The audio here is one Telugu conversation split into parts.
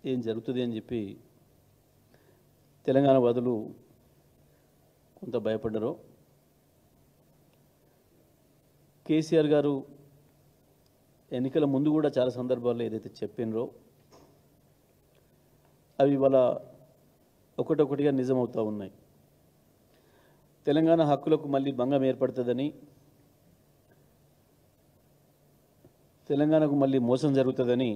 ఏం జరుగుతుంది అని చెప్పి తెలంగాణ వాదులు కొంత భయపడ్డారు. కేసీఆర్ గారు ఎన్నికల ముందు కూడా చాలా సందర్భాల్లో ఏదైతే చెప్పినరో అవి ఇవాళ ఒకటొకటిగా నిజమవుతూ ఉన్నాయి. తెలంగాణ హక్కులకు మళ్ళీ భంగం ఏర్పడుతుందని, తెలంగాణకు మళ్ళీ మోసం జరుగుతుందని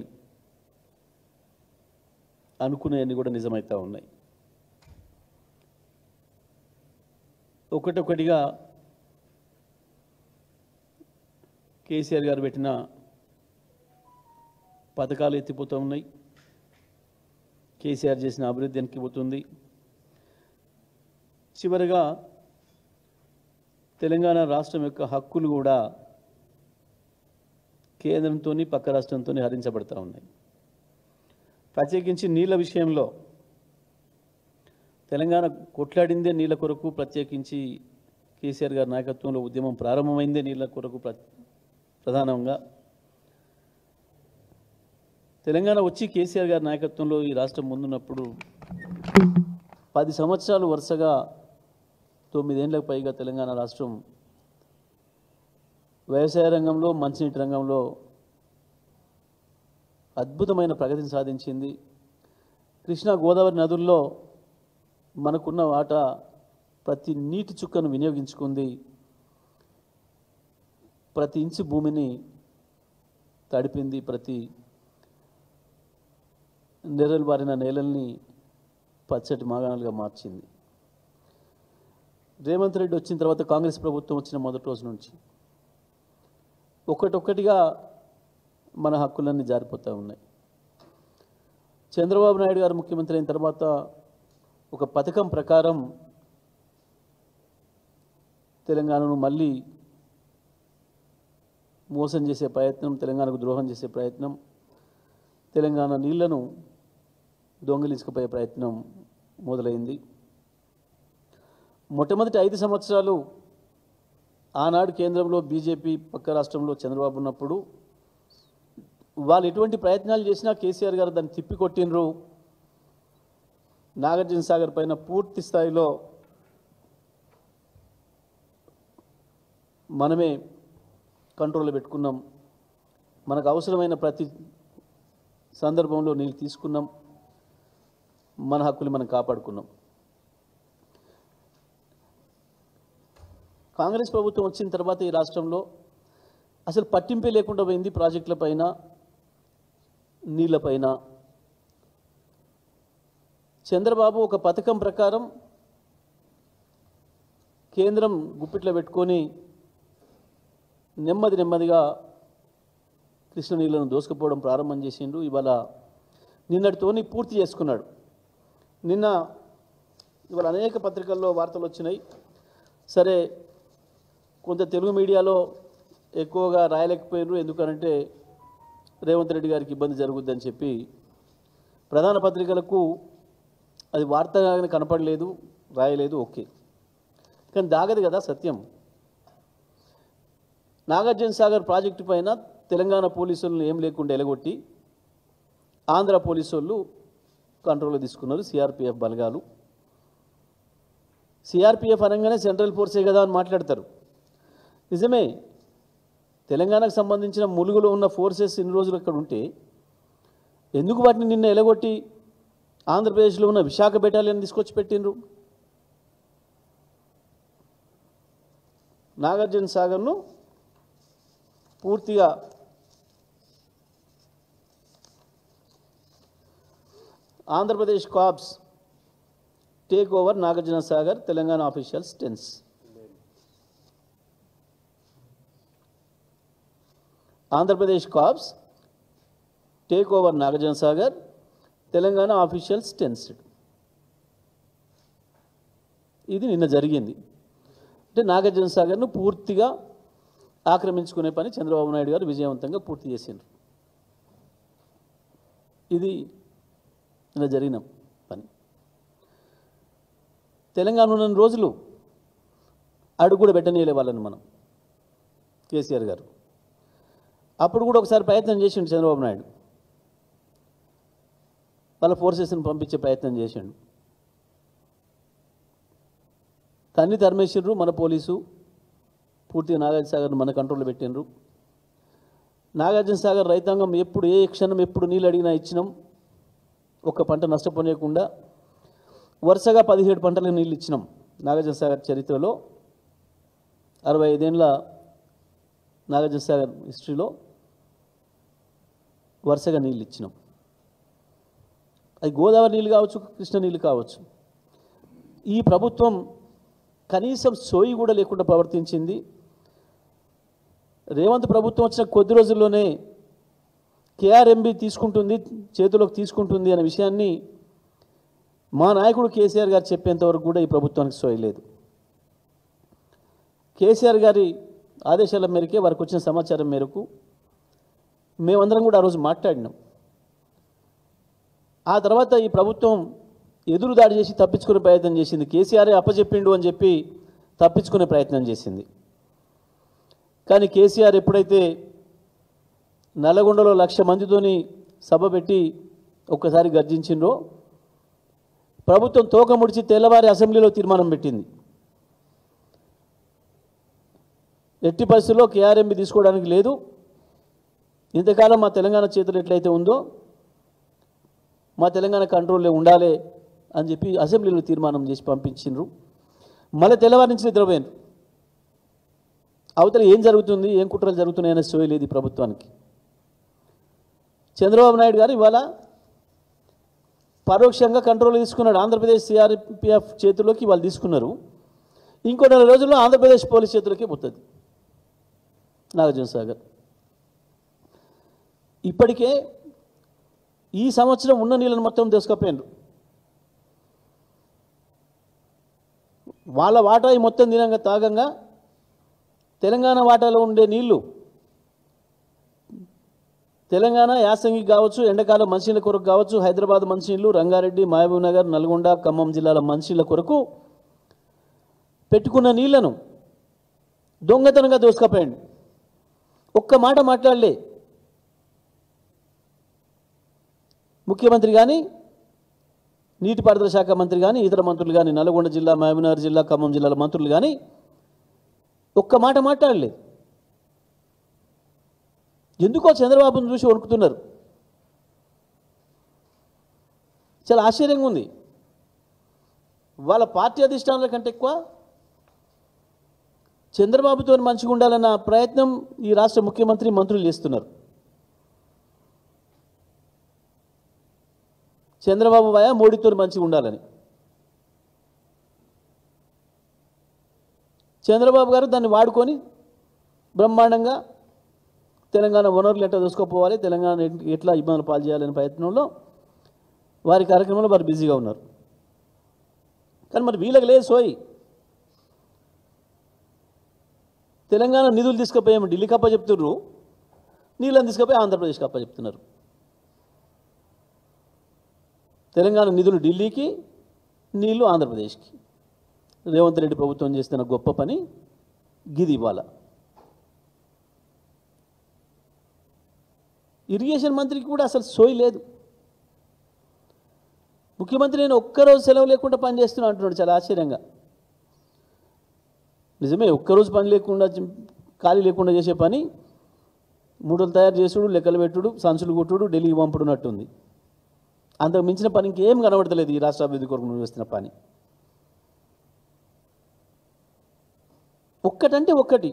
అనుకునేవన్నీ కూడా నిజమవుతూ ఉన్నాయి. ఒకటొకటిగా కేసీఆర్ గారు పెట్టిన పథకాలు ఎత్తిపోతూ ఉన్నాయి. కేసీఆర్ చేసిన అభివృద్ధి వెనక్కిపోతుంది. చివరిగా తెలంగాణ రాష్ట్రం యొక్క హక్కులు కూడా కేంద్రంతో పక్క రాష్ట్రంతో హరించబడతా ఉన్నాయి. ప్రత్యేకించి నీళ్ళ విషయంలో తెలంగాణ కొట్లాడిందే నీళ్ళ కొరకు. ప్రత్యేకించి కేసీఆర్ గారి నాయకత్వంలో ఉద్యమం ప్రారంభమైందే నీళ్ళ కొరకు ప్రధానంగా. తెలంగాణ వచ్చి కేసీఆర్ గారి నాయకత్వంలో ఈ రాష్ట్రం ముందున్నప్పుడు 10 సంవత్సరాలు వరుసగా 9 ఏళ్లకు పైగా తెలంగాణ రాష్ట్రం వ్యవసాయ రంగంలో, మంచినీటి రంగంలో అద్భుతమైన ప్రగతిని సాధించింది. కృష్ణా గోదావరి నదుల్లో మనకున్న వాటా ప్రతి నీటి చుక్కను వినియోగించుకుంది. ప్రతి ఇంచు భూమిని తడిపింది. ప్రతి నెర్రలు బారిన నేలల్ని పచ్చటి మాగాణాలుగా మార్చింది. రేవంత్ రెడ్డి వచ్చిన తర్వాత, కాంగ్రెస్ ప్రభుత్వం వచ్చిన మొదటి రోజు నుంచి ఒకటొక్కటిగా మన హక్కులన్నీ జారిపోతూ ఉన్నాయి. చంద్రబాబు నాయుడు గారు ముఖ్యమంత్రి అయిన తర్వాత ఒక పథకం ప్రకారం తెలంగాణను మళ్ళీ మోసం చేసే ప్రయత్నం, తెలంగాణకు ద్రోహం చేసే ప్రయత్నం, తెలంగాణ నీళ్లను దొంగిలించుకుపోయే ప్రయత్నం మొదలైంది. మొట్టమొదటి 5 సంవత్సరాలు ఆనాడు కేంద్రంలో బీజేపీ, పక్క రాష్ట్రంలో చంద్రబాబు ఉన్నప్పుడు వాళ్ళు ఎటువంటి ప్రయత్నాలు చేసినా కేసీఆర్ గారు దాన్ని తిప్పికొట్టినరు. నాగార్జున సాగర్ పైన పూర్తి స్థాయిలో మనమే కంట్రోల్లో పెట్టుకున్నాం. మనకు అవసరమైన ప్రతి సందర్భంలో నీళ్ళు తీసుకున్నాం. మన హక్కులు మనం కాపాడుకున్నాం. కాంగ్రెస్ ప్రభుత్వం వచ్చిన తర్వాత ఈ రాష్ట్రంలో అసలు పట్టింపే లేకుండా పోయింది ప్రాజెక్టుల పైన, నీళ్ళపైన. చంద్రబాబు ఒక పథకం ప్రకారం కేంద్రం గుప్పిట్లో పెట్టుకొని నెమ్మదిగా కృష్ణ నీళ్లను దోసుకుపోవడం ప్రారంభం చేసిండు. ఇవాళ నిన్నటితోని పూర్తి చేసుకున్నాడు. ఇవాళ అనేక పత్రికల్లో వార్తలు వచ్చినాయి. సరే, కొంత తెలుగు మీడియాలో ఎక్కువగా రాయలేకపోయినారు. ఎందుకనంటే రేవంత్ రెడ్డి గారికి ఇబ్బంది జరుగుద్దని చెప్పి ప్రధాన పత్రికలకు అది వార్తగానే కనపడలేదు, రాయలేదు. ఓకే, కానీ దాగదు కదా సత్యం. నాగార్జున సాగర్ ప్రాజెక్టు పైన తెలంగాణ పోలీసులను ఏం లేకుండా ఎలగొట్టి ఆంధ్ర పోలీసు వాళ్ళు కంట్రోల్లో తీసుకున్నారు. సిఆర్పిఎఫ్ బలగాలు. సిఆర్పిఎఫ్ అనగానే సెంట్రల్ ఫోర్సే కదా అని మాట్లాడతారు. నిజమే, తెలంగాణకు సంబంధించిన ములుగులో ఉన్న ఫోర్సెస్ ఇన్ని రోజులు అక్కడ ఉంటే ఎందుకు వాటిని నిన్న ఎలగొట్టి ఆంధ్రప్రదేశ్లో ఉన్న విశాఖ బెటాలియన్ తీసుకొచ్చి పెట్టినరు? నాగార్జున సాగర్ను పూర్తిగా Andhra Pradesh cops take over Nagarjuna Sagar, Telangana officials tense. Andhra Pradesh cops take over Nagarjuna Sagar, Telangana officials tensed. ఇది నిన్న జరిగింది. అంటే నాగార్జున సాగర్ను పూర్తిగా ఆక్రమించుకునే పని చంద్రబాబు నాయుడు గారు విజయవంతంగా పూర్తి చేసిండ్రు. ఇది నిన్న జరిగిన పని. తెలంగాణ ఉన్న రోజులు అడుగు కూడా పెట్టనీయలే వాళ్ళని మనం. కేసీఆర్ గారు అప్పుడు కూడా ఒకసారి ప్రయత్నం చేసిండు చంద్రబాబు నాయుడు. వాళ్ళ ఫోర్సెస్ని పంపించే ప్రయత్నం చేసిండు. తన్ని తరిమేసిండ్రు. మన పోలీసు పూర్తిగా నాగార్జున సాగర్ను మన కంట్రోల్లో పెట్టిండ్రు. నాగార్జున సాగర్ రైతాంగం ఎప్పుడు ఏ క్షణం ఎప్పుడు నీళ్ళు అడిగినా ఇచ్చినాం. ఒక్క పంట నష్టపోనీయకుండా వరుసగా 17 పంటలకు నీళ్ళు ఇచ్చినాం. నాగార్జున సాగర్ చరిత్రలో 65 ఏళ్ళ నాగార్జున సాగర్ హిస్టరీలో వరుసగా నీళ్ళు ఇచ్చినాం. అది గోదావరి నీళ్ళు కావచ్చు, కృష్ణ నీళ్ళు కావచ్చు. ఈ ప్రభుత్వం కనీసం సోయి కూడా లేకుండా ప్రవర్తించింది. రేవంత్ ప్రభుత్వం వచ్చిన కొద్ది రోజుల్లోనే కేఆర్ఎంబి చేతిలోకి తీసుకుంటుంది అనే విషయాన్ని మా నాయకుడు కేసీఆర్ గారు చెప్పేంతవరకు కూడా ఈ ప్రభుత్వానికి సోయి లేదు. కేసీఆర్ గారి ఆదేశాల మేరకే వారికి వచ్చిన సమాచారం మేరకు మేమందరం కూడా ఆ రోజు మాట్లాడినాం. ఆ తర్వాత ఈ ప్రభుత్వం ఎదురుదాడి చేసి తప్పించుకునే ప్రయత్నం చేసింది. కేసీఆరే అప్పచెప్పిండు అని చెప్పి తప్పించుకునే ప్రయత్నం చేసింది. కానీ కేసీఆర్ ఎప్పుడైతే నల్లగొండలో 1,00,000 మందితోని సభ పెట్టి ఒక్కసారి గర్జించిండ్రో ప్రభుత్వం తోక ముడిచి తెల్లవారి అసెంబ్లీలో తీర్మానం పెట్టింది. ఎట్టి పరిస్థితుల్లో కేఆర్ఎంబి తీసుకోవడానికి లేదు. ఇంతకాలం మా తెలంగాణ చేతులు ఎట్లయితే ఉందో మా తెలంగాణ కంట్రోల్లో ఉండాలి అని చెప్పి అసెంబ్లీలో తీర్మానం చేసి పంపించిండ్రు. మళ్ళీ తెల్లవారి నుంచి నిద్రపోయినారు. అవతల ఏం జరుగుతుంది, ఏం కుట్రలు జరుగుతున్నాయనే సోయలేదు ఈ ప్రభుత్వానికి. చంద్రబాబు నాయుడు గారు ఇవాళ పరోక్షంగా కంట్రోల్ తీసుకున్నాడు. ఆంధ్రప్రదేశ్ సిఆర్పిఎఫ్ చేతుల్లోకి వాళ్ళు తీసుకున్నారు. ఇంకో 4 రోజుల్లో ఆంధ్రప్రదేశ్ పోలీస్ చేతులకి పోతుంది నాగార్జున సాగర్. ఇప్పటికే ఈ సంవత్సరం ఉన్న నీళ్ళను మొత్తం దోసుకపోయిండ్రు. వాళ్ళ వాటా ఈ మొత్తం దినంగా తాగంగా తెలంగాణ వాటాలో ఉండే నీళ్లు తెలంగాణ యాసంగి కావచ్చు, ఎండాకాలం మంచినీళ్ళ కొరకు కావచ్చు, హైదరాబాద్ మంచినీళ్ళు, రంగారెడ్డి, మహబూబ్ నగర్, నల్గొండ, ఖమ్మం జిల్లాల మంచినీళ్ళ కొరకు పెట్టుకున్న నీళ్లను దొంగతనంగా దోసుకపోయాడు. ఒక్క మాట మాట్లాడలే ముఖ్యమంత్రి కానీ, నీటిపారుదల శాఖ మంత్రి కానీ, ఇతర మంత్రులు కానీ, నల్గొండ జిల్లా, మహబూబ్ నగర్ జిల్లా, ఖమ్మం జిల్లాల మంత్రులు కానీ ఒక్క మాట మాట్లాడలేదు. ఎందుకో చంద్రబాబును చూసి వణుకుతున్నారు. చాలా ఆశ్చర్యంగా ఉంది. వాళ్ళ పార్టీ అధిష్టానాల కంటే ఎక్కువ చంద్రబాబుతో మంచిగా ఉండాలన్న ప్రయత్నం ఈ రాష్ట్ర ముఖ్యమంత్రి మంత్రులు చేస్తున్నారు. చంద్రబాబు భయ మోడీతో మంచిగా ఉండాలని చంద్రబాబు గారు దాన్ని వాడుకొని బ్రహ్మాండంగా తెలంగాణ వనరులు ఎట్లా దోసుకోపోవాలి, తెలంగాణ ఎట్లా ఇబ్బందులు పాలు చేయాలనే ప్రయత్నంలో వారి కార్యక్రమంలో వారు బిజీగా ఉన్నారు. కానీ మరి వీళ్ళకి లేదు సోయి. తెలంగాణ నిధులు తీసుకుపోయాము ఢిల్లీకి అప్ప చెప్తున్నారు, నీళ్ళని తీసుకుపోయి ఆంధ్రప్రదేశ్కి అప్ప చెప్తున్నారు. తెలంగాణ నిధులు ఢిల్లీకి, నీళ్లు ఆంధ్రప్రదేశ్కి. రేవంత్ రెడ్డి ప్రభుత్వం చేస్తున్న గొప్ప పని గిది. ఇవాళ ఇరిగేషన్ మంత్రికి కూడా అసలు సోయి లేదు. ముఖ్యమంత్రి నేను ఒక్కరోజు సెలవు లేకుండా పని చేస్తున్నా అంటున్నాడు చాలా ఆశ్చర్యంగా. నిజమే, ఒక్కరోజు పని లేకుండా ఖాళీ లేకుండా చేసే పని మూటలు తయారు చేసుడు, లెక్కలు పెట్టుడు, సంచులు కొట్టుడు, ఢిల్లీకి పంపుడున్నట్టుంది. అంతకు మించిన పని ఇంకేం కనబడతలేదు ఈ రాష్ట్ర అభివృద్ధి కొరకు నువ్వు చేస్తున్న పని. ఒక్కటంటే ఒక్కటి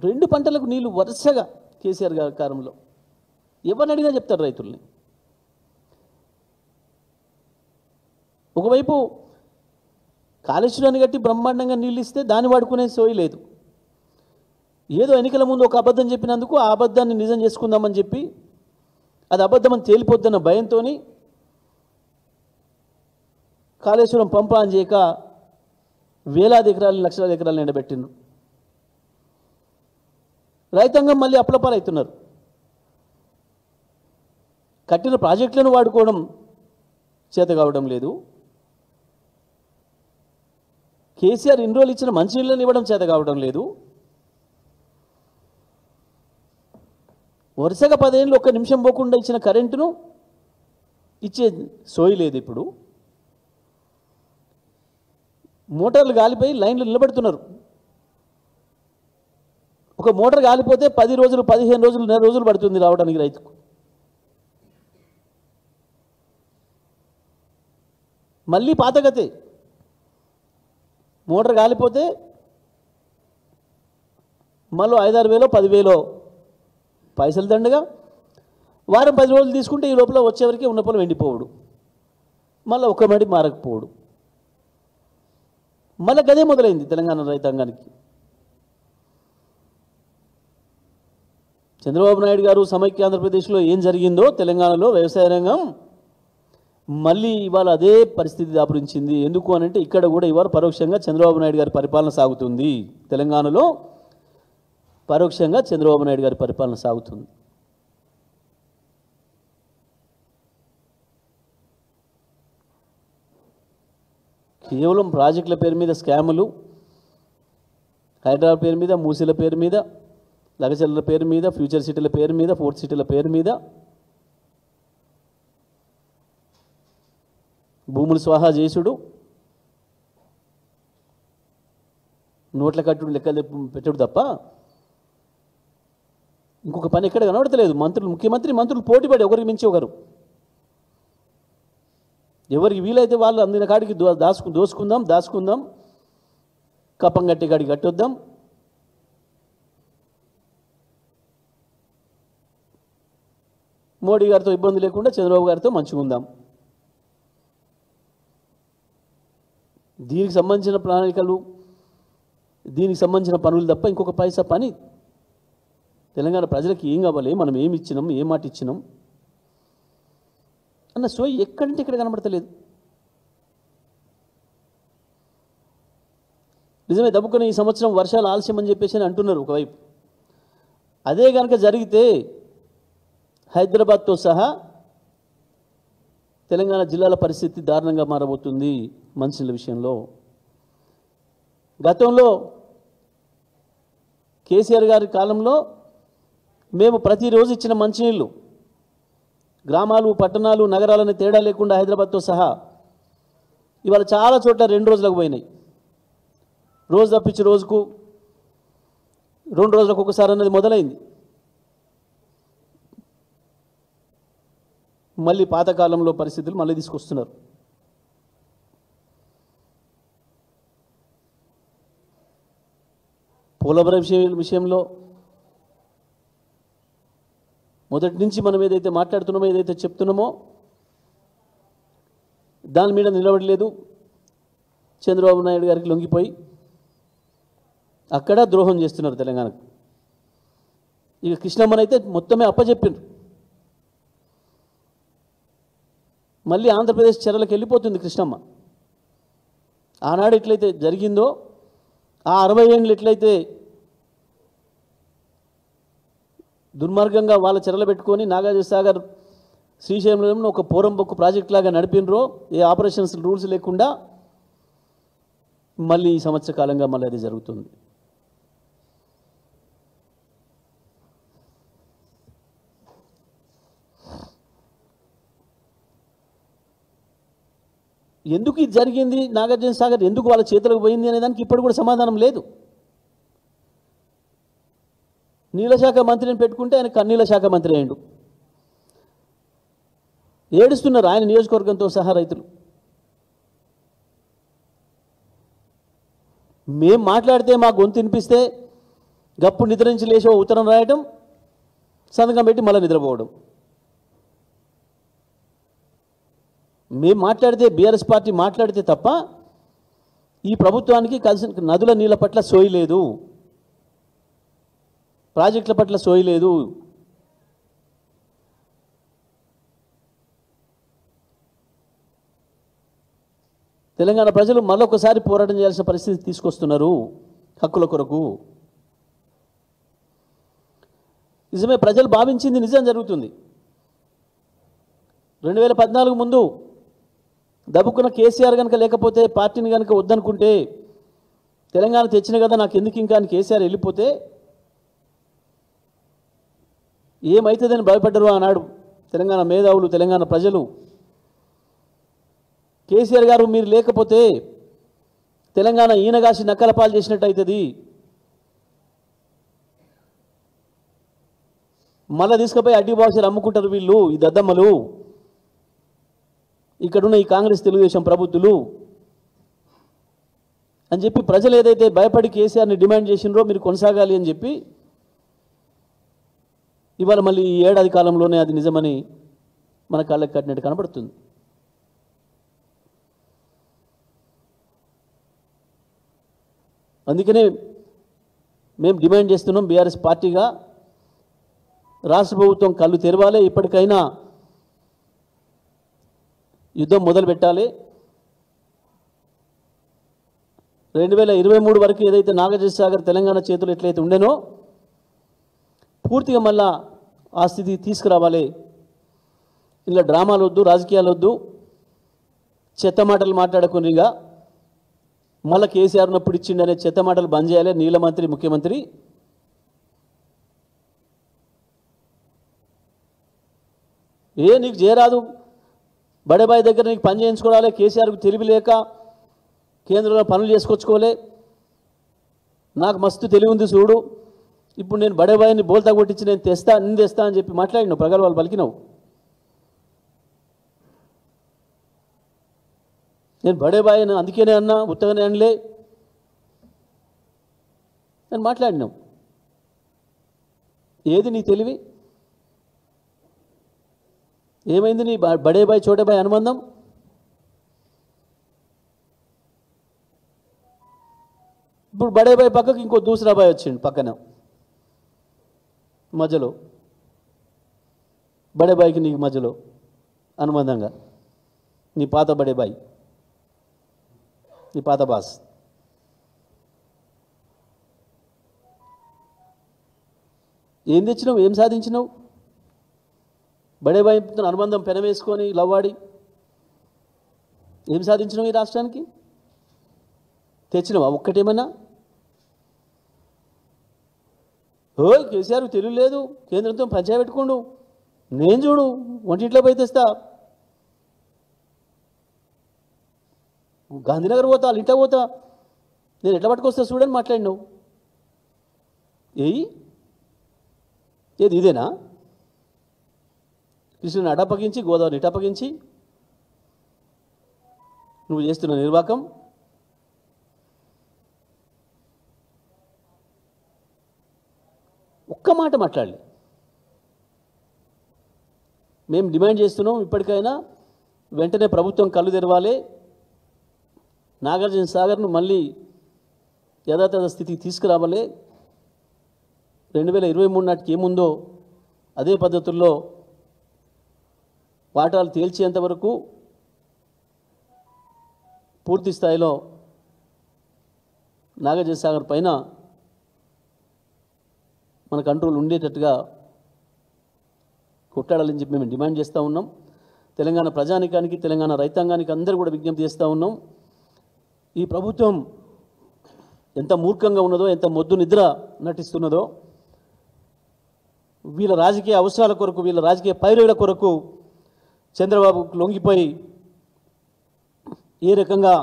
2 పంటలకు నీళ్లు వరుసగా కేసీఆర్ గారి కాలంలో ఎవరిని అడిగినా చెప్తారు రైతుల్ని. ఒకవైపు కాళేశ్వరాన్ని కట్టి బ్రహ్మాండంగా నీళ్ళు ఇస్తే దాన్ని వాడుకునే సోయి లేదు. ఏదో ఎన్నికల ముందు ఒక అబద్ధం చెప్పినందుకు ఆ అబద్ధాన్ని నిజం చేసుకుందామని చెప్పి అది అబద్ధమని తేలిపోద్దన్న భయంతో కాళేశ్వరం పంప అని చేయక వేలాది ఎకరాలు, లక్షలాది ఎకరాలు ఎండబెట్టిండ్రు. రైతాంగం మళ్ళీ అప్లపాలవుతున్నారు. కట్టిన ప్రాజెక్టులను వాడుకోవడం చేత కావడం లేదు. కేసీఆర్ ఇన్ని రోజులు ఇచ్చిన మంచినీళ్ళని ఇవ్వడం చేత కావడం లేదు. వరుసగా 10 ఏళ్ళు ఒక్క నిమిషం పోకుండా ఇచ్చిన కరెంటును ఇచ్చే సోయి లేదు. ఇప్పుడు మోటార్లు కాలిపోయి లైన్లు నిలబెడుతున్నారు. ఒక మోటార్ కాలిపోతే 10 రోజులు 15 రోజులు నెల రోజులు పడుతుంది రావడానికి రైతుకు. మళ్ళీ పాతగతే, మోటార్ కాలిపోతే మళ్ళీ 5-6 వేలో 10,000 పైసలు దండగా, వారం 10 రోజులు తీసుకుంటే ఈ లోపల వచ్చేవరకు ఉన్న పొలం ఎండిపోవడు, మళ్ళీ ఒక్క మడి మారకపోవడు. మళ్ళీ గదే మొదలైంది తెలంగాణ రైతాంగానికి. చంద్రబాబు నాయుడు గారు సమైక్య ఆంధ్రప్రదేశ్లో ఏం జరిగిందో తెలంగాణలో వ్యవసాయ రంగం మళ్ళీ ఇవాళ అదే పరిస్థితి దాపురించింది. ఎందుకు అనంటే ఇక్కడ కూడా ఇవాళ పరోక్షంగా చంద్రబాబు నాయుడు గారి పరిపాలన సాగుతుంది. తెలంగాణలో పరోక్షంగా చంద్రబాబు నాయుడు గారి పరిపాలన సాగుతుంది. కేవలం ప్రాజెక్టుల పేరు మీద స్కాములు, హైదరాబాద్ పేరు మీద, మూసీల పేరు మీద, లగచర్ల పేరు మీద, ఫ్యూచర్ సిటీల పేరు మీద, ఫోర్త్ సిటీల పేరు మీద భూములు స్వాహా చేసుడు, నోట్ల కట్టుడు, లెక్కలు పెట్టుడు తప్ప ఇంకొక పని ఎక్కడ కనబడతలేదు. మంత్రులు, ముఖ్యమంత్రి మంత్రులు పోటీపడి ఒకరికి మించి ఒకరు, ఎవరికి వీలైతే వాళ్ళు అందిన కాడికి దాచుకుందాం, కప్పం కట్టే కాడికి కట్టొద్దాం, మోడీ గారితో ఇబ్బంది లేకుండా చంద్రబాబు గారితో మంచిగా ఉందాం. దీనికి సంబంధించిన ప్రణాళికలు, దీనికి సంబంధించిన పనులు తప్ప ఇంకొక పైసా పని తెలంగాణ ప్రజలకు ఏం కావాలి, మనం ఏమి ఇచ్చినాం, ఏ మాట ఇచ్చినాం అన్న సోయి ఎక్కడంటే ఇక్కడ కనబడతలేదు. నిజమే దబ్బుకొని ఈ సంవత్సరం వర్షాలు ఆలస్యం అని చెప్పేసి అని అంటున్నారు ఒకవైపు. అదే కనుక జరిగితే హైదరాబాద్తో సహా తెలంగాణ జిల్లాల పరిస్థితి దారుణంగా మారబోతుంది మంచినీళ్ళ విషయంలో. గతంలో కేసీఆర్ గారి కాలంలో మేము ప్రతిరోజు ఇచ్చిన మంచినీళ్ళు గ్రామాలు, పట్టణాలు, నగరాలని తేడా లేకుండా హైదరాబాద్తో సహా ఇవాళ చాలా చోట్ల 2 రోజులకు పోయినాయి. రోజు తప్పించి రోజుకు 2 రోజులకు ఒకసారి అన్నది మొదలైంది. మళ్ళీ పాతకాలంలో పరిస్థితులు మళ్ళీ తీసుకొస్తున్నారు. పోలవరం విషయంలో మొదటి నుంచి మనం ఏదైతే మాట్లాడుతున్నామో, ఏదైతే చెప్తున్నామో దాని మీద నిలబడలేదు. చంద్రబాబు నాయుడు గారికి లొంగిపోయి అక్కడ ద్రోహం చేస్తున్నారు తెలంగాణకు. ఇక కృష్ణమ్మనైతే మొత్తమే అప్పచెప్పిండ్రు. మళ్ళీ ఆంధ్రప్రదేశ్ చెరలకు వెళ్ళిపోతుంది కృష్ణమ్మ. ఆనాడు ఎట్లయితే జరిగిందో, ఆ 60 ఏళ్ళు ఎట్లయితే దుర్మార్గంగా వాళ్ళ చెరలు పెట్టుకొని నాగార్జున సాగర్, శ్రీశైలంలో ఒక పోరంబొక్కు ప్రాజెక్ట్ లాగా నడిపినరో, ఏ ఆపరేషన్స్ రూల్స్ లేకుండా, మళ్ళీ ఈ సంవత్సర కాలంగా మళ్ళీ అది జరుగుతుంది. ఎందుకు ఇది జరిగింది, నాగార్జున సాగర్ ఎందుకు వాళ్ళ చేతులకు పోయింది అనే దానికి ఇప్పుడు కూడా సమాధానం లేదు. నీళ్ళ శాఖ మంత్రిని పెట్టుకుంటే ఆయన కన్నీళ్ళ శాఖ మంత్రి అయ్యిండు. ఏడుస్తున్నారు ఆయన నియోజకవర్గంతో సహా రైతులు. మేం మాట్లాడితే మా గొంతు వినిపిస్తే గప్పు నిద్రించి లేచో ఉత్తరం రాయటం, సంతకం పెట్టి మళ్ళీ నిద్రపోవడం. మేము మాట్లాడితే, బీఆర్ఎస్ పార్టీ మాట్లాడితే తప్ప ఈ ప్రభుత్వానికి కలిసిన నదుల నీళ్ళ పట్ల సోయి లేదు, ప్రాజెక్టుల పట్ల సోయి లేదు. తెలంగాణ ప్రజలు మరొకసారి పోరాటం చేయాల్సిన పరిస్థితి తీసుకొస్తున్నారు హక్కుల కొరకు. నిజమే, ప్రజలు భావించింది నిజం జరుగుతుంది. 2014 ముందు దబ్బుకున్న కేసీఆర్ కనుక లేకపోతే, పార్టీని కనుక వద్దనుకుంటే, తెలంగాణ తెచ్చిన కదా నాకు ఎందుకు ఇంకా అని కేసీఆర్ వెళ్ళిపోతే ఏమవుతుందని భయపడ్డరు ఆనాడు తెలంగాణ మేధావులు, తెలంగాణ ప్రజలు. కేసీఆర్ గారు మీరు లేకపోతే తెలంగాణ ఈనగాసి నక్కలపాలు చేసినట్టు అవుతుంది. మళ్ళీ తీసుకుపోయి అడ్డి బాక్సులు అమ్ముకుంటారు వీళ్ళు, ఈ దద్దమ్మలు, ఇక్కడున్న ఈ కాంగ్రెస్ తెలుగుదేశం ప్రభుత్వాలు అని చెప్పి ప్రజలు ఏదైతే భయపడి కేసీఆర్ని డిమాండ్ చేసినారో మీరు కొనసాగాలి అని చెప్పి ఇవాళ మళ్ళీ ఈ ఏడాది కాలంలోనే అది నిజమని మన కాళ్ళకి కట్టినట్టు కనబడుతుంది. అందుకనే మేము డిమాండ్ చేస్తున్నాం, బీఆర్ఎస్ పార్టీగా రాష్ట్ర ప్రభుత్వం కళ్ళు తెరవాలి, ఇప్పటికైనా యుద్ధం మొదలు పెట్టాలి. 2023 వరకు ఏదైతే నాగార్జున సాగర్ తెలంగాణ చేతులు ఎట్లయితే ఉండేనో పూర్తిగా మళ్ళా ఆ స్థితి తీసుకురావాలి. ఇలా డ్రామాలు వద్దు, రాజకీయాలు వద్దు, చెత్త మాటలు మాట్లాడకునిగా మళ్ళీ కేసీఆర్ ఉన్నప్పుడు ఇచ్చిండనే చెత్త మాటలు బంద్ చేయాలి. నీళ్ళ మంత్రి, ముఖ్యమంత్రి నీకు చేయరాదు, బడేబాయి దగ్గర నీకు పని చేయించుకోవాలి, కేసీఆర్కు తెలివి లేక కేంద్రంలో పనులు చేసుకొచ్చుకోలే, నాకు మస్తు తెలివి ఉంది చూడు, ఇప్పుడు నేను బడేబాయిని బోల్తా కొట్టించి నేను తెస్తా అని చెప్పి మాట్లాడినావు, ప్రగల్భాలు పలికినావు. నేను బడేబాయిని అందుకేనే అన్నా, ఉత్తగానే అనలే, నేను మాట్లాడినావు. ఏది నీ తెలివి? ఏమైంది నీ బడేబాయి చోటేబాయి అనుబంధం? ఇప్పుడు బడేబాయి పక్కకు ఇంకో దూసరాబాయి వచ్చిండు పక్కన మధ్యలో, బడేబాయికి నీకు మధ్యలో అనుబంధంగా నీ పాత బడేబాయి, నీ పాత బాస్. ఏం తెచ్చినావు, ఏం సాధించినావు? బడేబాయితో అనుబంధం పెనవేసుకొని లవ్వాడి ఏం సాధించినావు ఈ రాష్ట్రానికి? తెచ్చినావా ఒక్కటేమన్నా? కేసీఆర్ తెలివి లేదు, కేంద్రంతో పంచాయతీ పెట్టుకోండు, నేను చూడు వంటింట్లో పోయి తెస్తా, గాంధీనగర్ పోతా, వాళ్ళ ఇంట్లో పోతా, నేను ఎట్లా పట్టుకొస్తా చూడని మాట్లాడినావు. ఏది ఇదేనా? కృష్ణుని అటపగించి గోదావరిని ఇటపగించి నువ్వు చేస్తున్న నిర్వాకం. ఒక్క మాట మాట్లాడలే. మేము డిమాండ్ చేస్తున్నాం, ఇప్పటికైనా వెంటనే ప్రభుత్వం కళ్ళు తెరవాలి, నాగార్జున సాగర్ను మళ్ళీ యథాతథ స్థితికి తీసుకురావాలి. 2023 నాటికి ఏముందో అదే పద్ధతుల్లో వాటాలు తేల్చేంత వరకు పూర్తి స్థాయిలో నాగార్జున సాగర్ పైన మన కంట్రోల్ ఉండేటట్టుగా కొట్టాడాలని చెప్పి మేము డిమాండ్ చేస్తూ ఉన్నాం. తెలంగాణ ప్రజానికానికి, తెలంగాణ రైతాంగానికి అందరూ కూడా విజ్ఞప్తి చేస్తూ ఉన్నాం. ఈ ప్రభుత్వం ఎంత మూర్ఖంగా ఉన్నదో, ఎంత మొద్దు నిద్ర నటిస్తున్నదో, వీళ్ళ రాజకీయ అవసరాల కొరకు, వీళ్ళ రాజకీయ పైరుల కొరకు చంద్రబాబుకు లొంగిపోయి ఏ రకంగా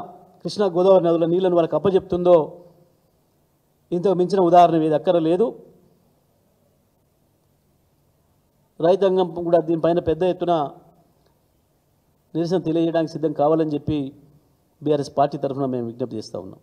కృష్ణా గోదావరి నదుల నీళ్లను వాళ్ళకి అప్పచెప్తుందో ఇంతకు మించిన ఉదాహరణ ఏది అక్కరలేదు. రైతాంగం కూడా దీనిపైన పెద్ద ఎత్తున నిరసన తెలియజేయడానికి సిద్ధం కావాలని చెప్పి బీఆర్ఎస్ పార్టీ తరఫున మేము విజ్ఞప్తి చేస్తూ ఉన్నాం.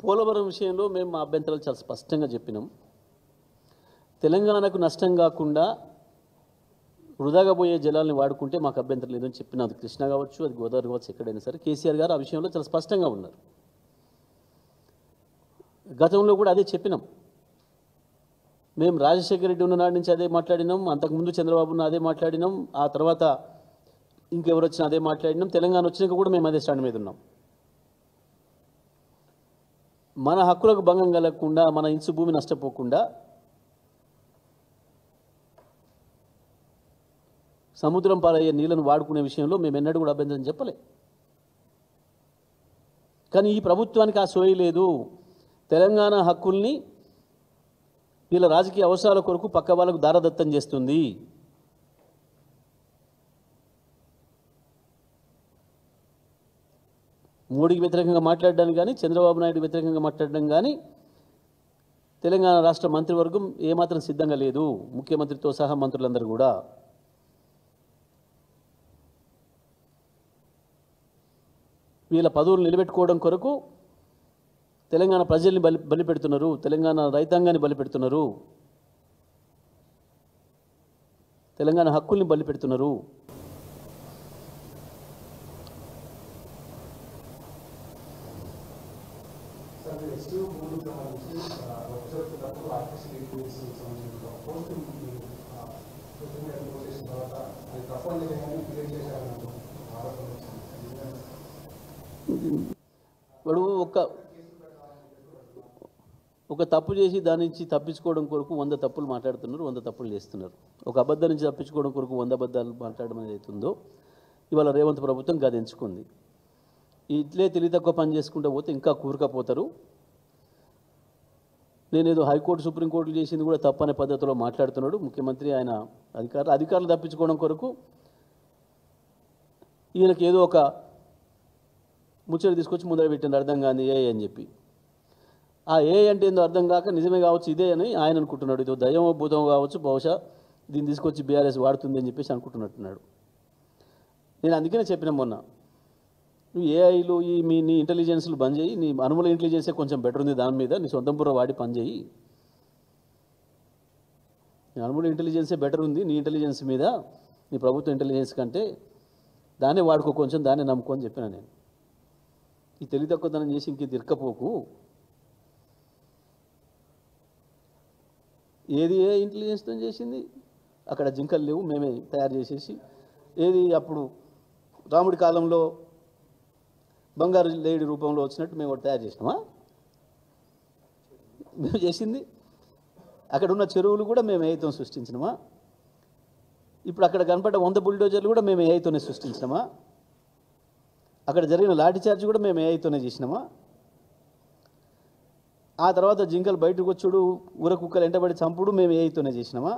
పోలవరం విషయంలో మేము మా అభ్యంతరాలు చాలా స్పష్టంగా చెప్పినాం. తెలంగాణకు నష్టం కాకుండా వృధాగా పోయే జలాల్ని వాడుకుంటే మాకు అభ్యంతరం లేదని చెప్పిన, అది కృష్ణ కావచ్చు, అది గోదావరి కావచ్చు, ఎక్కడైనా సరే కేసీఆర్ గారు ఆ విషయంలో చాలా స్పష్టంగా ఉన్నారు. గతంలో కూడా అదే చెప్పినాం. మేము రాజశేఖర రెడ్డి ఉన్న నాటి నుంచి అదే మాట్లాడినాం, అంతకుముందు చంద్రబాబున్న అదే మాట్లాడినాం, ఆ తర్వాత ఇంకెవరు వచ్చినా అదే మాట్లాడినాం. తెలంగాణ వచ్చినాక కూడా మేము అదే స్టాండ్ మీద ఉన్నాం. మన హక్కులకు భంగం కలగకుండా, మన ఇంచు భూమి నష్టపోకుండా సముద్రం పాలయ్యే నీళ్లను వాడుకునే విషయంలో మేము ఎన్నడూ కూడా అభ్యంతరం చెప్పలే. కానీ ఈ ప్రభుత్వానికి ఆ సోయి లేదు. తెలంగాణ హక్కుల్ని వీళ్ళ రాజకీయ అవసరాల కొరకు పక్క వాళ్ళకు దారదత్తం చేస్తుంది. మోడీకి వ్యతిరేకంగా మాట్లాడడానికి కానీ, చంద్రబాబు నాయుడు వ్యతిరేకంగా మాట్లాడడం కానీ తెలంగాణ రాష్ట్ర మంత్రివర్గం ఏమాత్రం సిద్ధంగా లేదు, ముఖ్యమంత్రితో సహా మంత్రులందరూ కూడా. వీళ్ళ పదవులు నిలబెట్టుకోవడం కొరకు తెలంగాణ ప్రజల్ని బలిపెడుతున్నారు, తెలంగాణ రైతాంగాన్ని బలిపెడుతున్నారు, తెలంగాణ హక్కుల్ని బలిపెడుతున్నారు. వాడు ఒక తప్పు చేసి దాని నుంచి తప్పించుకోవడం కొరకు 100 తప్పులు మాట్లాడుతున్నారు, 100 తప్పులు చేస్తున్నారు. ఒక అబద్ధం నుంచి తప్పించుకోవడం కొరకు 100 అబద్ధాలు మాట్లాడడం అనేది అవుతుందో ఇవాళ రేవంత్ ప్రభుత్వం గదించుకుంది. ఇట్లే తెలివి తక్కువ పని చేసుకుంటూ పోతే ఇంకా కూరుకపోతారు. నేనేదో హైకోర్టు సుప్రీంకోర్టులు చేసింది కూడా తప్పనే పద్ధతిలో మాట్లాడుతున్నాడు ముఖ్యమంత్రి. ఆయన అధికారులు తప్పించుకోవడం కొరకు ఈయనకి ఏదో ఒక ముచ్చట తీసుకొచ్చి ముందర పెట్టింది, అర్థం కాని ఏ అని చెప్పి. ఆ ఏ అంటే ఏందో అర్థం కాక నిజమే కావచ్చు ఇదే అని ఆయన అనుకుంటున్నాడు. ఇదో దయ్యమో భూతమో కావచ్చు, బహుశా దీన్ని తీసుకొచ్చి బీఆర్ఎస్ వాడుతుంది అని చెప్పేసి అనుకుంటున్నట్టున్నాడు. నేను అందుకనే చెప్పిన మొన్న, నువ్వు ఏఐలు నీ ఇంటెలిజెన్స్లు బంద్ చేయి, నీ అనుమల ఇంటెలిజెన్సే కొంచెం బెటర్ ఉంది దాని మీద, నీ సొంతం బుర్ర వాడి పని చేయి. నీ అనుమల ఇంటెలిజెన్సే బెటర్ ఉంది నీ ఇంటెలిజెన్స్ మీద, నీ ప్రభుత్వ ఇంటెలిజెన్స్ కంటే. దాన్నే వాడుకో, కొంచెం దాన్నే నమ్ముకో అని చెప్పిన నేను. ఈ తెలివి తక్కువతనం చేసి ఇంక తిరక్కపోకు. ఏది ఏ ఇంటెలిజెన్స్తో చేసింది? అక్కడ జింకలు లేవు, మేమే తయారు చేసేసి. ఏది అప్పుడు రాముడి కాలంలో బంగారు లేడి రూపంలో వచ్చినట్టు మేము తయారు చేసినామా? మేము చేసింది. అక్కడ ఉన్న చెరువులు కూడా మేము ఏఐతో సృష్టించినామా? ఇప్పుడు అక్కడ కనపడ్డ 100 బుల్డోజర్లు కూడా మేము ఏఐతోనే సృష్టించినామా? అక్కడ జరిగిన లాఠీ చార్జ్ కూడా మేము ఏఐతోనే చేసినామా? ఆ తర్వాత జింకలు బయటకు వచ్చుడు, ఊర కుక్కలు ఎంటబడి చంపుడు మేము ఏఐతోనే చేసినామా?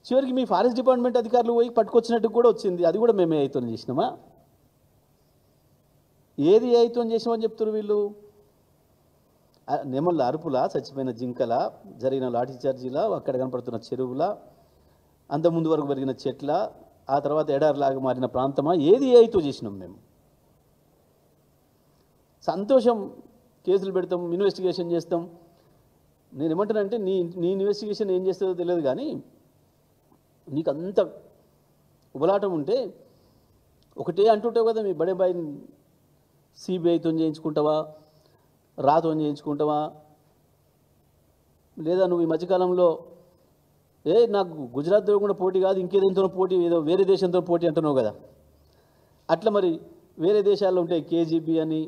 చివరికి మీ ఫారెస్ట్ డిపార్ట్మెంట్ అధికారులు పోయి పట్టుకొచ్చినట్టు కూడా వచ్చింది, అది కూడా మేము ఏఐతోనే చేసినామా? ఏది ఏఐతో చేసినామని చెప్తున్నారు వీళ్ళు. నెమళ్ళ అరుపులా, చచ్చిపోయిన జింకల, జరిగిన లాఠీ చార్జీలా, అక్కడ కనపడుతున్న చెరువుల, అంతకుముందు వరకు పెరిగిన చెట్ల, ఆ తర్వాత ఎడారిలాగా మారిన ప్రాంతమా? ఏది ఏఐతో చేసినాం మేము? సంతోషం, కేసులు పెడతాం, ఇన్వెస్టిగేషన్ చేస్తాం. నేను ఏమంటానంటే నీ ఇన్వెస్టిగేషన్ ఏం చేస్తుందో తెలియదు, కానీ నీకు అంత ఉబలాటం ఉంటే ఒకటే అంటుంటావు కదా, మీ బడే బాయ్ సిబిఐతో చేయించుకుంటావా, రాతో చేయించుకుంటావా, లేదా నువ్వు ఈ మధ్యకాలంలో నాకు గుజరాత్తో కూడా పోటీ కాదు ఇంకేదేంతో పోటీ, ఏదో వేరే దేశంతో పోటీ అంటున్నావు కదా. అట్లా మరి వేరే దేశాల్లో ఉంటాయి కేజీబీ అని,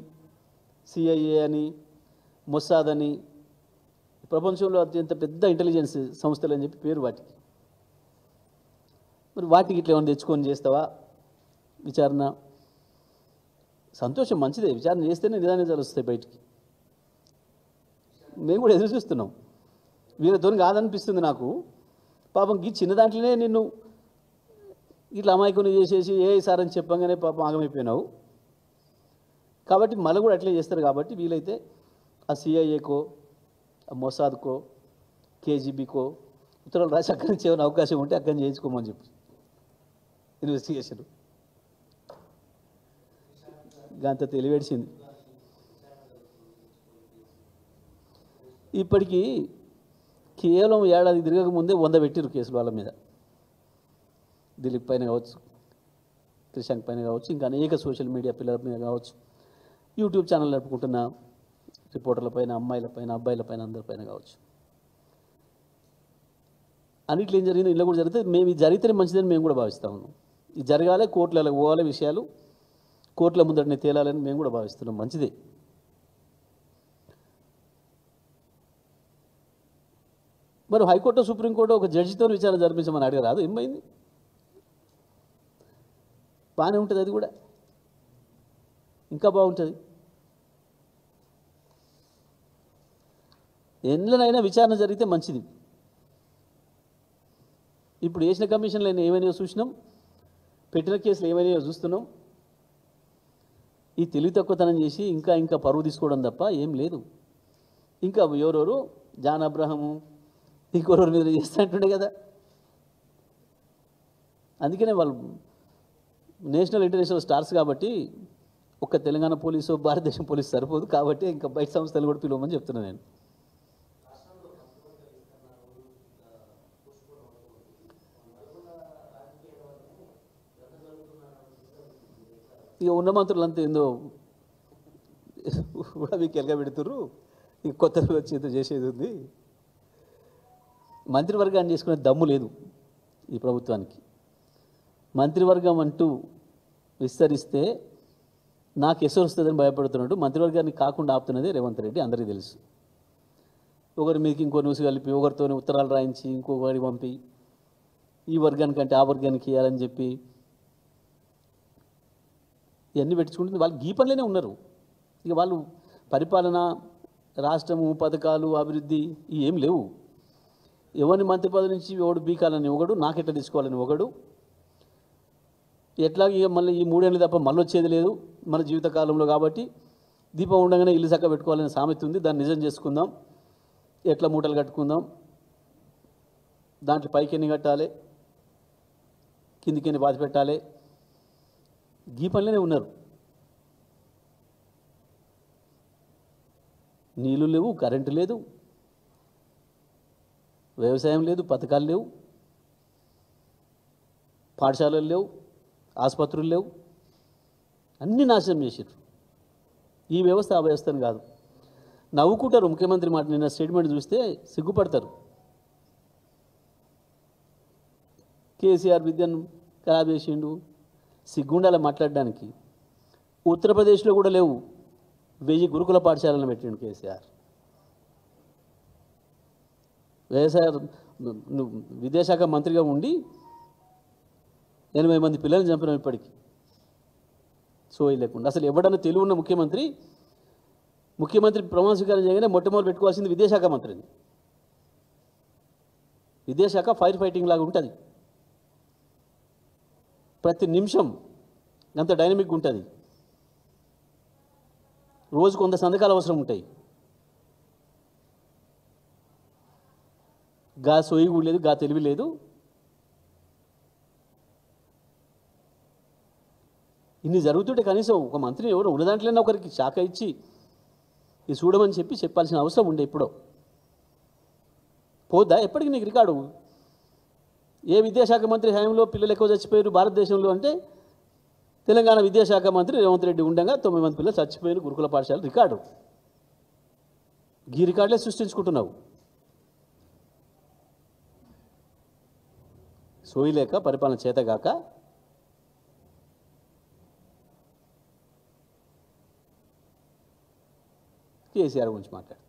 సిఐఏ అని, మొస్సాద్ అని, ప్రపంచంలో అత్యంత పెద్ద ఇంటెలిజెన్స్ సంస్థలు అని చెప్పి పేరు వాటికి. మరి వాటికి ఇట్లా ఏమైనా తెచ్చుకొని చేస్తావా విచారణ? సంతోషం, మంచిదే, విచారణ చేస్తేనే నిజానిజాలు వస్తాయి బయటికి. మేము కూడా ఎదురు చూస్తున్నాం. వీళ్ళతో కాదనిపిస్తుంది నాకు. పాపం ఈ చిన్న దాంట్లోనే నిన్ను ఇట్లా అమాయకుని చేసేసి ఏ సార్ అని చెప్పంగానే పాపం ఆగమైపోయినావు. కాబట్టి మళ్ళీ కూడా అట్లే చేస్తారు. కాబట్టి వీలైతే ఆ సిఐఏకో, ఆ మొసాద్కో, కేజీబీకో ఉత్తరాలు రాసి అక్కడి నుంచి ఏమైనా అవకాశం ఉంటే అక్కడి నుంచి చేయించుకోమని చెప్పి ఇన్వెస్టిగేషన్. అంత తెలివేడిసింది. ఇప్పటికీ కేవలం ఏడాది తిరగక ముందే 100 పెట్టిరు కేసులు వాళ్ళ మీద. దిలీప్ పైన కావచ్చు, క్రిషాంక్ పైన కావచ్చు, ఇంకా అనేక సోషల్ మీడియా పిల్లల మీద కావచ్చు, యూట్యూబ్ ఛానల్ నడుపుకుంటున్న రిపోర్టర్ల పైన, అమ్మాయిల పైన, అబ్బాయిల పైన, అందరిపైన కావచ్చు. అన్నిట్లో ఏం జరిగిందో ఇలా కూడా జరిగితే మేము ఇది జరిగితేనే మంచిదని మేము కూడా భావిస్తా ఉన్నాం. ఇది జరగాలి, కోర్టులకు పోవాలి, విషయాలు కోర్టుల ముందటనే తేలాలని మేము కూడా భావిస్తున్నాం. మంచిదే. మరి హైకోర్టు సుప్రీంకోర్టు ఒక జడ్జితో విచారణ జరిపించమని అడగరాదు? ఏమైంది? బాగానే ఉంటుంది, అది కూడా ఇంకా బాగుంటుంది. ఎందులోనైనా విచారణ జరిగితే మంచిది. ఇప్పుడు వేసిన కమిషన్లు ఏమైనా చూసినాం, పెట్టిన కేసులు ఏమైనా చూస్తున్నాం. ఈ తెలివి తక్కువతనం చేసి ఇంకా ఇంకా పరువు తీసుకోవడం తప్ప ఏం లేదు. ఇంకా ఎవరెవరు జాన్ అబ్రహము ఇంకొకరి మీద చేస్తుంటుండే కదా. అందుకనే వాళ్ళు నేషనల్ ఇంటర్నేషనల్ స్టార్స్ కాబట్టి ఒక్క తెలంగాణ పోలీసు భారతదేశం పోలీసు సరిపోదు కాబట్టి ఇంకా బయట సంస్థలు కూడా పిలవమని చెప్తున్నాను నేను. ఇక ఉన్న మంత్రులంతా ఏందో కూడా మీకు ఎలగబెడుతుర్రు, ఇక కొత్తగా వచ్చేదో చేసేది ఉంది. మంత్రివర్గాన్ని చేసుకునే దమ్ము లేదు ఈ ప్రభుత్వానికి. మంత్రివర్గం అంటూ విస్తరిస్తే నాకు ఎసరు వస్తుందని భయపడుతున్నాడు. మంత్రివర్గాన్ని కాకుండా ఆపుతున్నది రేవంత్ రెడ్డి, అందరికీ తెలుసు. ఒకరి మీదకి ఇంకో న్యూస్ కలిపి, ఒకరితో ఉత్తరాలు రాయించి ఇంకొకరికి పంపి ఈ వర్గానికంటే ఆ వర్గానికి ఇవ్వాలని చెప్పి ఇవన్నీ పెట్టించుకుంటుంది. వాళ్ళు గీ పనులనే ఉన్నారు. ఇక వాళ్ళు పరిపాలన, రాష్ట్రము, పథకాలు, అభివృద్ధి ఏం లేవు. ఎవరిని మంత్రి పదవి నుంచి ఎవడు బీకాలని ఒకడు, నాకెట్లా తీసుకోవాలని ఒకడు. ఎట్లాగ ఇక మళ్ళీ ఈ 3 ఏళ్ళు తప్ప మళ్ళీ వచ్చేది లేదు మన జీవితకాలంలో. కాబట్టి దీపం ఉండగానే ఇల్లు చక్క పెట్టుకోవాలనే సామెత ఉంది. దాన్ని నిజం చేసుకుందాం, ఎట్లా మూటలు కట్టుకుందాం, దాంట్లో పైకి ఎన్ని కట్టాలి, కిందికి ఎన్ని బాధ పెట్టాలి, గీ పనులనే ఉన్నారు. నీళ్ళు లేవు, కరెంటు లేదు, వ్యవసాయం లేదు, పథకాలు లేవు, పాఠశాలలు లేవు, ఆసుపత్రులు లేవు, అన్నీ నాశనం చేసారు. ఈ వ్యవస్థ ఆ వ్యవస్థను కాదు. నవ్వుకుంటారు ముఖ్యమంత్రి మాట. నిన్న స్టేట్మెంట్ చూస్తే సిగ్గుపడతారు. కేసీఆర్ విద్యను ఖరాబ్ చేసిండు, సిగ్గుండాల మాట్లాడడానికి. ఉత్తరప్రదేశ్లో కూడా లేవు, 1000 గురుకుల పాఠశాలను పెట్టిండు కేసీఆర్. వ్యవసాయ విద్యాశాఖ మంత్రిగా ఉండి 80 మంది పిల్లల్ని చంపినాం ఇప్పటికీ, సోయి లేకుండా. అసలు ఎవడన్నా తెలివి ఉన్న ముఖ్యమంత్రి ప్రమాణ స్వీకారం చేయగానే మొట్టమొదటి పెట్టుకోవాల్సింది విద్యాశాఖ మంత్రిని. విద్యాశాఖ ఫైర్ ఫైటింగ్ లాగా ఉంటుంది, ప్రతి నిమిషం అంత డైనమిక్గా ఉంటుంది. రోజుకు 100 సంతకాలు అవసరం ఉంటాయి. గా సోయి కూడా లేదు, గా తెలివి లేదు. ఇన్ని జరుగుతుంటే కనీసం ఒక మంత్రిని ఎవరు ఉన్న దాంట్లోనే ఒకరికి శాఖ ఇచ్చి ఇది చూడమని చెప్పాల్సిన అవసరం ఉండే. ఎప్పుడో పోద్దా ఎప్పటికీ నీకు రికార్డు? ఏ విద్యాశాఖ మంత్రి హయాంలో పిల్లలు ఎక్కువ చచ్చిపోయారు భారతదేశంలో అంటే తెలంగాణ విద్యాశాఖ మంత్రి రేవంత్ రెడ్డి ఉండగా 9 మంది పిల్లలు చచ్చిపోయారు గురుకుల పాఠశాల రికార్డు. ఈ రికార్డులే సృష్టించుకుంటున్నావు. సోయిలేక, పరిపాలన చేతగాక కేసీఆర్ గురించి మాట్లాడు.